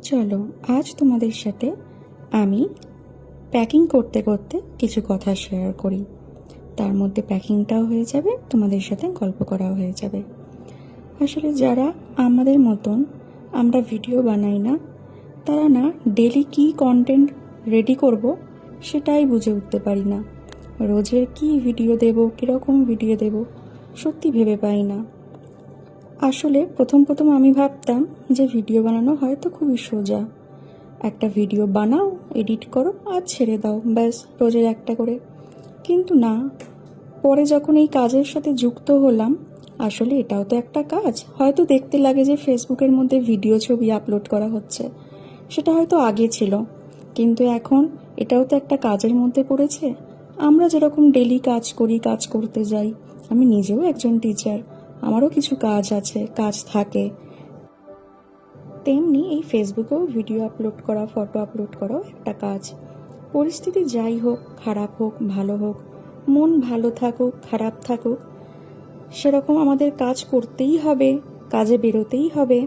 চলো আজ তোমাদের সাথে আমি প্যাকিং করতে করতে কিছু কথা শেয়ার করি। তার মধ্যে প্যাকিংটাও হয়ে যাবে, তোমাদের সাথে গল্প করাও হয়ে যাবে। আসলে যারা আমাদের মতন আমরা ভিডিও বানাই না, তারা না ডেলি কী কন্টেন্ট রেডি করব সেটাই বুঝে উঠতে পারি না। রোজের কী ভিডিও দেব, কীরকম ভিডিও দেব সত্যি ভেবে পাই না। আসলে প্রথম আমি ভাবতাম যে ভিডিও বানানো হয়তো খুবই সোজা, একটা ভিডিও বানাও, এডিট করো আর ছেড়ে দাও, ব্যাস রোজের একটা করে। কিন্তু না, পরে যখন এই কাজের সাথে যুক্ত হলাম, আসলে এটাও তো একটা কাজ। হয়তো দেখতে লাগে যে ফেসবুকের মধ্যে ভিডিও ছবি আপলোড করা হচ্ছে, সেটা হয়তো আগে ছিল, কিন্তু এখন এটাও তো একটা কাজের মধ্যে পড়েছে। আমরা যেরকম ডেলি কাজ করি, কাজ করতে যাই, আমি নিজেও একজন টিচার, আমারও কিছু কাজ আছে, কাজ থাকে, তেমনি এই ফেসবুকেও ভিডিও আপলোড করা, ফটো আপলোড করাও একটা কাজ। পরিস্থিতি যাই হোক, খারাপ হোক ভালো হোক, মন ভালো থাকুক খারাপ থাকুক, সেরকম আমাদের কাজ করতেই হবে, কাজে বেরোতেই হবে।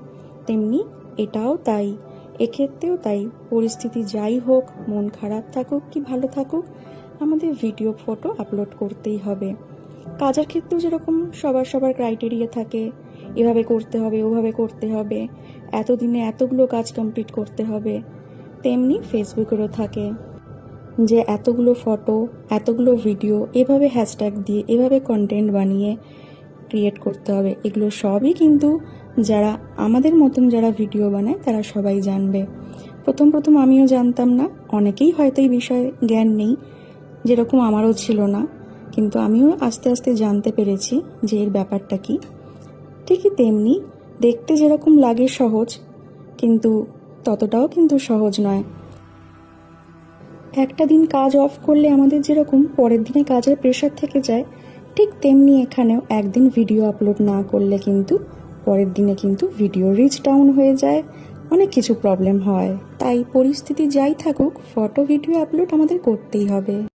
তেমনি এটাও তাই, এক্ষেত্রেও তাই। পরিস্থিতি যাই হোক, মন খারাপ থাকুক কি ভালো থাকুক, আমাদের ভিডিও ফটো আপলোড করতেই হবে। কাজের ক্ষেত্রেও যেরকম সবার ক্রাইটেরিয়া থাকে, এভাবে করতে হবে, ওভাবে করতে হবে, এতদিনে এতগুলো কাজ কমপ্লিট করতে হবে, তেমনি ফেসবুকেরও থাকে যে এতগুলো ফটো, এতগুলো ভিডিও, এভাবে হ্যাশট্যাগ দিয়ে, এভাবে কন্টেন্ট বানিয়ে ক্রিয়েট করতে হবে। এগুলো সবই কিন্তু যারা আমাদের মতন যারা ভিডিও বানায় তারা সবাই জানবে। প্রথম আমিও জানতাম না, অনেকেই হয়তো এই বিষয়ে জ্ঞান নেই, যেরকম আমারও ছিল না, কিন্তু আমিও আস্তে আস্তে জানতে পেরেছি যে এর ব্যাপারটা কি। ঠিকই তেমনি দেখতে যেরকম লাগে সহজ, কিন্তু ততটাও কিন্তু সহজ নয়। একটা দিন কাজ অফ করলে আমাদের যেরকম পরের দিনে কাজের প্রেশার থেকে যায়, ঠিক তেমনি এখানেও একদিন ভিডিও আপলোড না করলে কিন্তু পরের দিনে কিন্তু ভিডিও রিচ ডাউন হয়ে যায়, অনেক কিছু প্রবলেম হয়। তাই পরিস্থিতি যাই থাকুক, ফটো ভিডিও আপলোড আমাদের করতেই হবে।